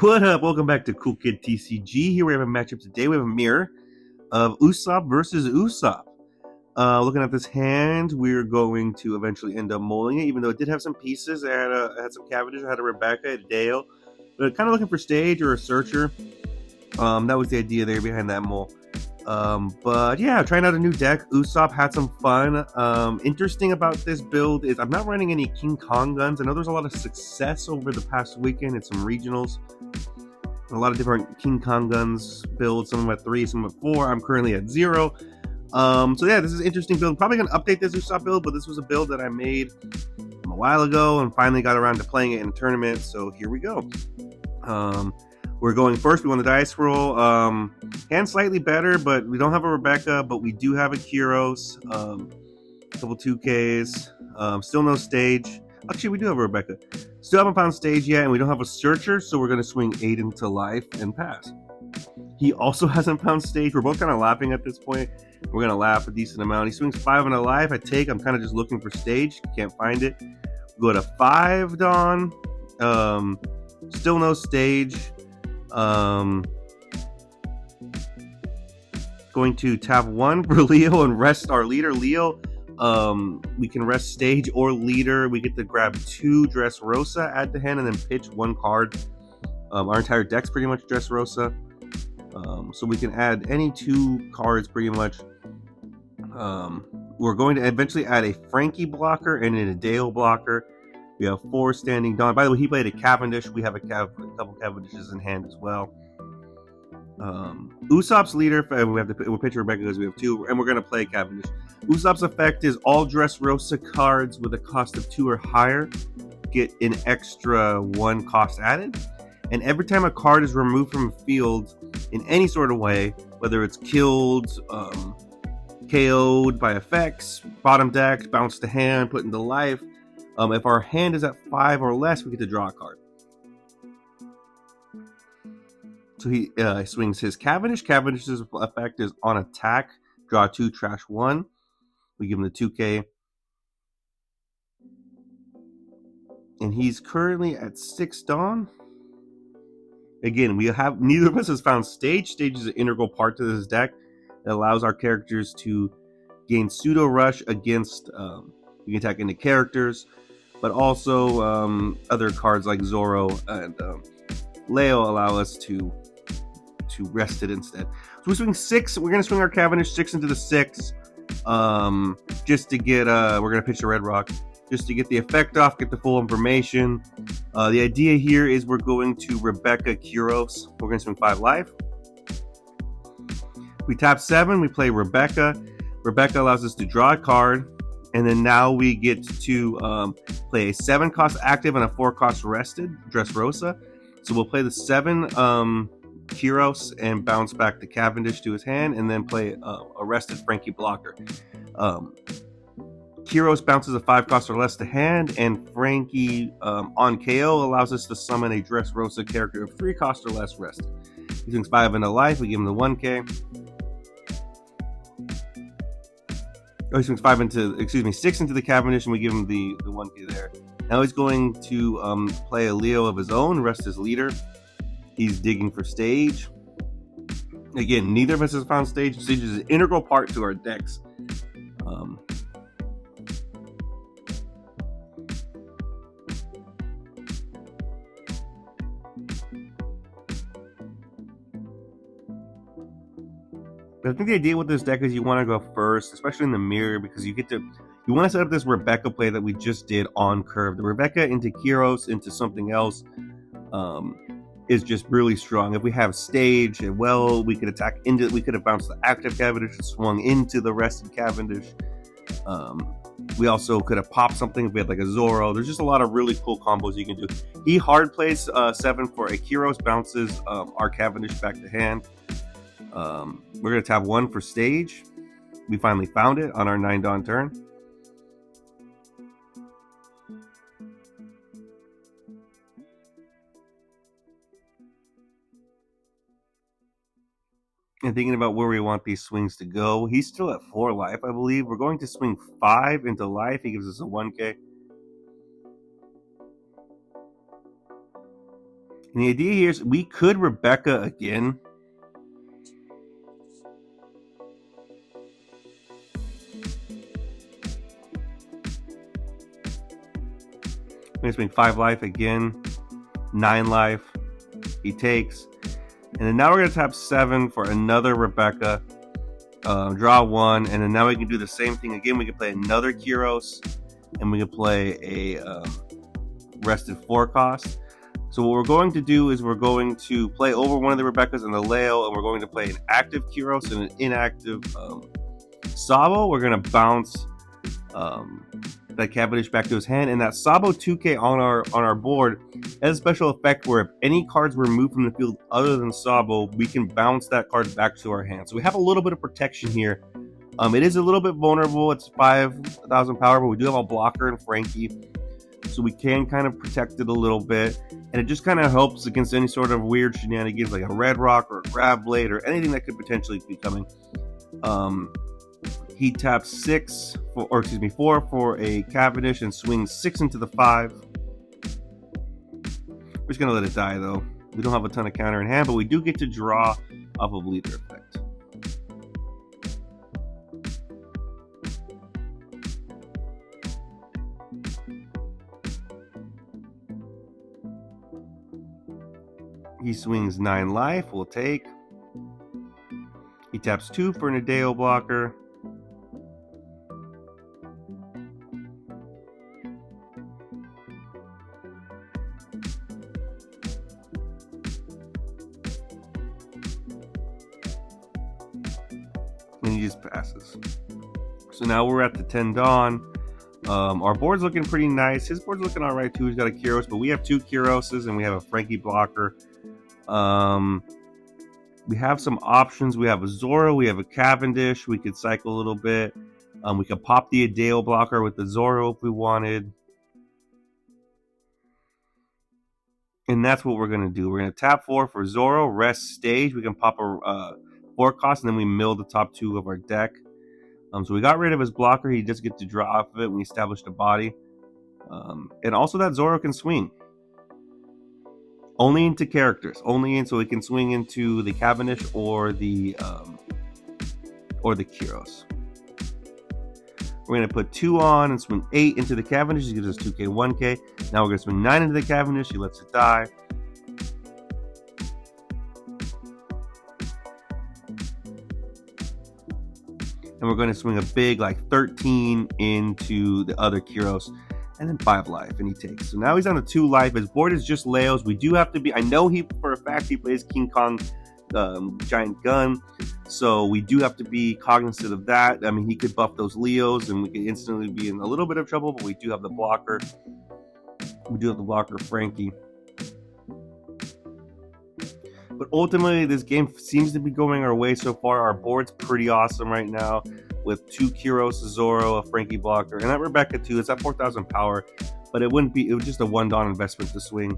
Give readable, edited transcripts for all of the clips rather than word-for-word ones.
What up? Welcome back to Cool Kid TCG. Here we have a matchup today. We have a mirror of Usopp versus Usopp. Looking at this hand, we're going to eventually end up molding it, even though it did have some pieces. It had some Cavendish, it had a Rebecca, a Dale, but kind of looking for stage or a searcher. That was the idea there behind that mole. But yeah, trying out a new deck. Usopp had some fun. Interesting about this build is I'm not running any King Kong guns. I know there's a lot of success over the past weekend at some regionals. A lot of different King Kong guns builds. Some at 3, some at 4. I'm currently at 0. So yeah, this is an interesting build. Probably gonna update this Usopp build, but this was a build that I made a while ago and finally got around to playing it in a tournament. So here we go. We're going first. We won the dice roll. Hand slightly better, but we don't have a Rebecca, but we do have a Kyros. A couple 2Ks. Still no stage. Actually, we do have a Rebecca. Still haven't found stage yet, and we don't have a searcher, so we're going to swing 8 into life and pass. He also hasn't found stage. We're both kind of laughing at this point. We're going to laugh a decent amount. He swings 5 into life. I take. I'm kind of just looking for stage. Can't find it. Go to 5 Dawn. Still no stage. Going to tap 1 for Leo and rest our leader. Leo, we can rest stage or leader. We get to grab 2 Dressrosa, add to hand, and then pitch 1 card. Our entire deck's pretty much Dressrosa. So we can add any 2 cards pretty much. We're going to eventually add a Frankie blocker and a Dale blocker. We have 4 standing Dawn. By the way, he played a Cavendish. We have a couple Cavendishes in hand as well. Usopp's leader, we'll pitch Rebecca because we have 2, and we're going to play Cavendish. Usopp's effect is all Dressrosa cards with a cost of 2 or higher get an extra 1 cost added. And every time a card is removed from a field in any sort of way, whether it's killed, KO'd by effects, bottom deck, bounce to hand, put into life, if our hand is at 5 or less, we get to draw a card. So he swings his Cavendish. Cavendish's effect is on attack, draw 2, trash 1. We give him the 2K. And he's currently at 6 Dawn. Again, neither of us has found stage. Stage is an integral part to this deck. It allows our characters to gain pseudo rush against we can attack into characters, but also other cards like Zoro and Leo allow us to rest it instead. So we swing 6. We're gonna swing our Cavendish 6 into the 6, just to get. We're gonna pitch the Red Rock just to get the effect off, get the full information. The idea here is we're going to Rebecca Kyros. We're gonna swing 5 life. We tap 7. We play Rebecca. Rebecca allows us to draw a card, and then now we get to play a 7 cost active and a 4 cost rested Dressrosa. So we'll play the 7 Kyros and bounce back the Cavendish to his hand, and then play a rested Frankie blocker. Kyros bounces a 5 cost or less to hand, and Frankie on KO allows us to summon a Dressrosa character of 3 cost or less rested. He swings 5 into life. We give him the 1K. He swings 6 into the Cavendish, and we give him the 1K there. Now he's going to play a Leo of his own, rest his leader. He's digging for stage. Again, neither of us has found stage. Stage is an integral part to our decks. I think the idea with this deck is you want to go first, especially in the mirror, because you want to set up this Rebecca play that we just did on curve. The Rebecca into Kyros into something else is just really strong. If we have stage, we could attack into. We could have bounced the active Cavendish and swung into the rested Cavendish. We also could have popped something if we had like a Zoro. There's just a lot of really cool combos you can do. He hard plays 7 for a Kyros, bounces our Cavendish back to hand. We're going to tap 1 for stage. We finally found it on our 9 Dawn turn. And thinking about where we want these swings to go. He's still at 4 life, I believe. We're going to swing 5 into life. He gives us a 1K. And the idea here is we could Rebecca again. I'm going to swing 5 life again. 9 life. He takes. And then now we're going to tap 7 for another Rebecca. Draw 1. And then now we can do the same thing again. We can play another Kyros. And we can play a rested 4 cost. So what we're going to do is we're going to play over one of the Rebeccas and the Leo. And we're going to play an active Kyros and an inactive Sabo. We're going to bounce that Cavendish back to his hand, and that Sabo 2K on our board has a special effect where if any cards were removed from the field other than Sabo, we can bounce that card back to our hand. So we have a little bit of protection here. It is a little bit vulnerable. It's 5,000 power, but we do have a blocker and Frankie, so we can kind of protect it a little bit, and it just kind of helps against any sort of weird shenanigans like a Red Rock or a Grab Blade or anything that could potentially be coming. He taps 4 for a Cavendish and swings 6 into the 5. We're just going to let it die, though. We don't have a ton of counter in hand, but we do get to draw off of leader effect. He swings 9 life. We'll take. He taps 2 for an Adeo blocker. And he just passes. So now we're at the 10 Dawn. Our board's looking pretty nice. His board's looking alright too. He's got a Kyros, but we have 2 Kyroses and we have a Frankie blocker. We have some options. We have a Zoro, we have a Cavendish. We could cycle a little bit. We could pop the Adeo blocker with the Zoro if we wanted. And that's what we're going to do. We're going to tap 4 for Zoro, rest stage. We can pop a 4 cost, and then we mill the top 2 of our deck. So we got rid of his blocker. He just gets to draw off of it when we established a body. And also that Zoro can swing. Only into characters. Only in, so he can swing into the Cavendish or the Kyros. We're going to put 2 on and swing 8 into the Cavendish. He gives us 2k, 1k. Now we're going to swing 9 into the Cavendish. He lets it die. And we're going to swing a big, like 13 into the other Kyros. And then 5 life, and he takes. So now he's on a 2 life. His board is just Leos. We do have to be... I know he, for a fact, he plays King Kong Giant Gun. So we do have to be cognizant of that. I mean, he could buff those Leos, and we could instantly be in a little bit of trouble, but we do have the blocker. We do have the blocker, Frankie. But ultimately, this game seems to be going our way so far. Our board's pretty awesome right now, with 2 Kyros, a Zoro, a Frankie blocker, and that Rebecca too. It's at 4,000 power, but it wouldn't be. It was just a 1 Dawn investment to swing.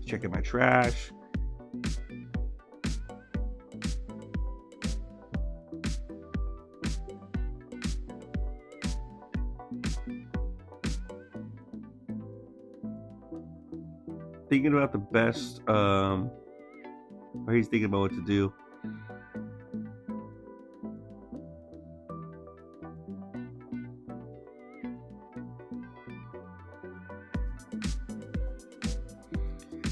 Checking my trash. Thinking about the best, or he's thinking about what to do.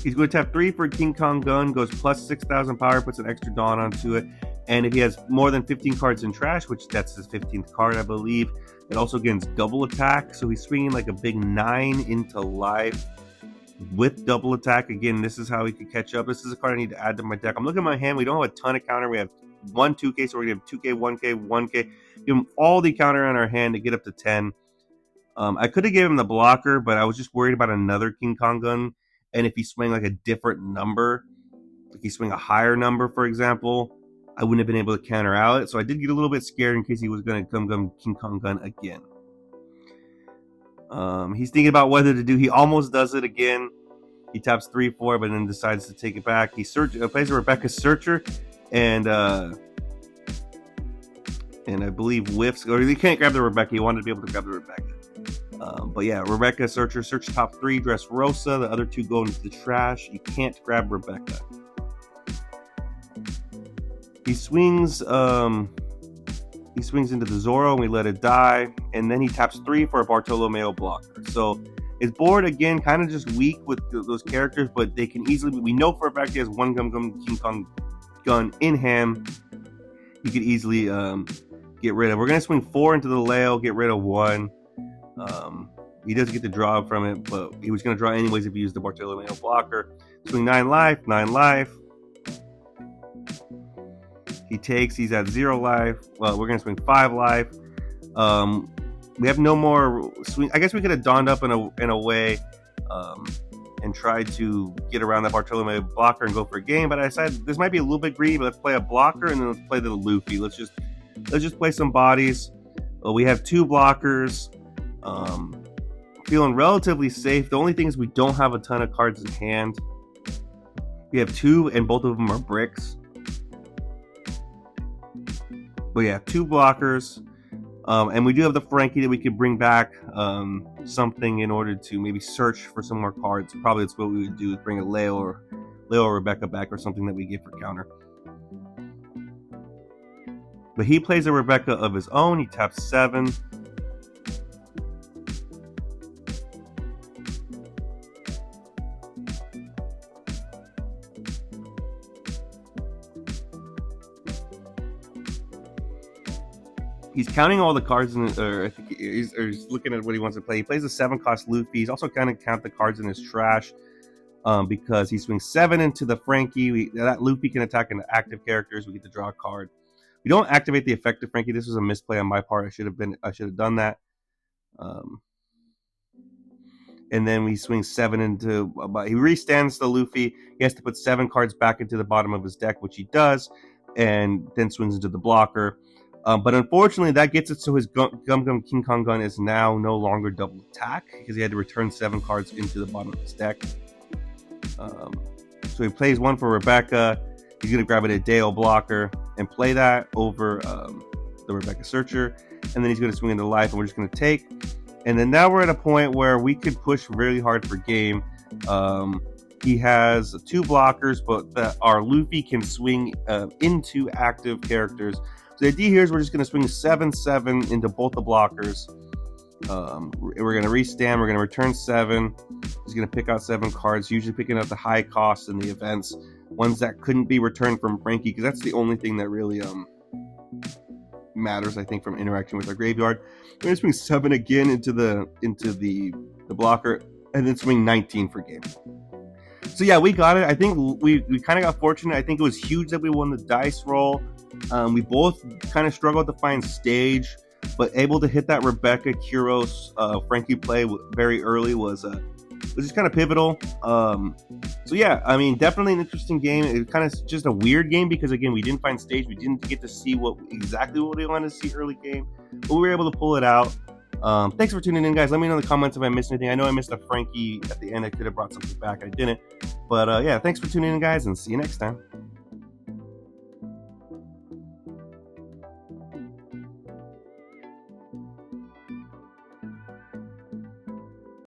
He's going to tap 3 for King Kong Gun, goes plus 6,000 power, puts an extra Dawn onto it. And if he has more than 15 cards in trash, which that's his 15th card, I believe, it also gains double attack. So he's swinging like a big 9 into life with double attack. Again, this is how he could catch up. This is a card I need to add to my deck. I'm looking at my hand. We don't have a ton of counter. We have 1 2k, so we're going to have 2k, 1k, 1k. Give him all the counter on our hand to get up to 10. I could have given him the blocker, but I was just worried about another King Kong Gun. And if he swung like a different number, like he swung a higher number, for example, I wouldn't have been able to counter out it. So I did get a little bit scared in case he was going to come King Kong Gun again. He's thinking about whether to do. He almost does it again. He taps 3-4, but then decides to take it back. He plays a Rebecca Searcher, and I believe whiffs, or he can't grab the Rebecca. He wanted to be able to grab the Rebecca. But yeah, Rebecca, search top 3, Dressrosa. The other 2 go into the trash. You can't grab Rebecca. He swings into the Zoro, and we let it die. And then he taps 3 for a Bartolomeo blocker. So his board, again, kind of just weak with those characters, but they can easily, we know for a fact he has 1 King Kong gun in hand. He could easily get rid of. We're going to swing 4 into the Leo, get rid of 1. He doesn't get to draw from it, but he was going to draw anyways if he used the Bartolomeo blocker. Swing 9 life, 9 life. He takes, he's at 0 life. Well, we're going to swing 5 life. We have no more swing. I guess we could have donned up in a way and tried to get around that Bartolomeo blocker and go for a game, but I decided this might be a little bit greedy, but let's play a blocker and then let's play the Luffy. Let's just play some bodies. We have 2 blockers. Feeling relatively safe. The only thing is we don't have a ton of cards in hand. We have 2 and both of them are bricks. But yeah, 2 blockers. And we do have the Frankie that we could bring back something in order to maybe search for some more cards. Probably that's what we would do, is bring a Leo or Rebecca back or something that we get for counter. But he plays a Rebecca of his own. He taps 7. He's counting all the cards or I think he's looking at what he wants to play. He plays a 7-cost Luffy. He's also kind of count the cards in his trash because he swings 7 into the Frankie. That Luffy can attack into active characters. We get to draw a card. We don't activate the effective Frankie. This was a misplay on my part. I should have done that. And then we swing 7 into. He restands the Luffy. He has to put 7 cards back into the bottom of his deck, which he does, and then swings into the blocker. But unfortunately, that gets it so his Gum King Kong gun is now no longer double attack because he had to return 7 cards into the bottom of his deck. So he plays 1 for Rebecca. He's going to grab it a Deo blocker and play that over the Rebecca Searcher. And then he's going to swing into life, and we're just going to take. And then now we're at a point where we could push really hard for game. He has 2 blockers, but our Luffy can swing into active characters. So the idea here is we're just going to swing 7/7 into both the blockers. We're going to restand. We're going to return 7. He's going to pick out 7 cards, usually picking out the high cost in the events, ones that couldn't be returned from Frankie, because that's the only thing that really matters, I think, from interaction with our graveyard. We're going to swing 7 again into the blocker, and then swing 19 for game. So yeah, we got it. I think we kind of got fortunate. I think it was huge that we won the dice roll. We both kind of struggled to find stage, but able to hit that Rebecca Kuros Frankie play very early was just kind of pivotal. So yeah, I mean, definitely an interesting game. It kind of just a weird game because again, we didn't find stage. We didn't get to see exactly what we wanted to see early game, but we were able to pull it out. Thanks for tuning in, guys. Let me know in the comments if I missed anything. I know I missed a Frankie at the end. I could have brought something back. I didn't. But yeah, thanks for tuning in, guys, and see you next time.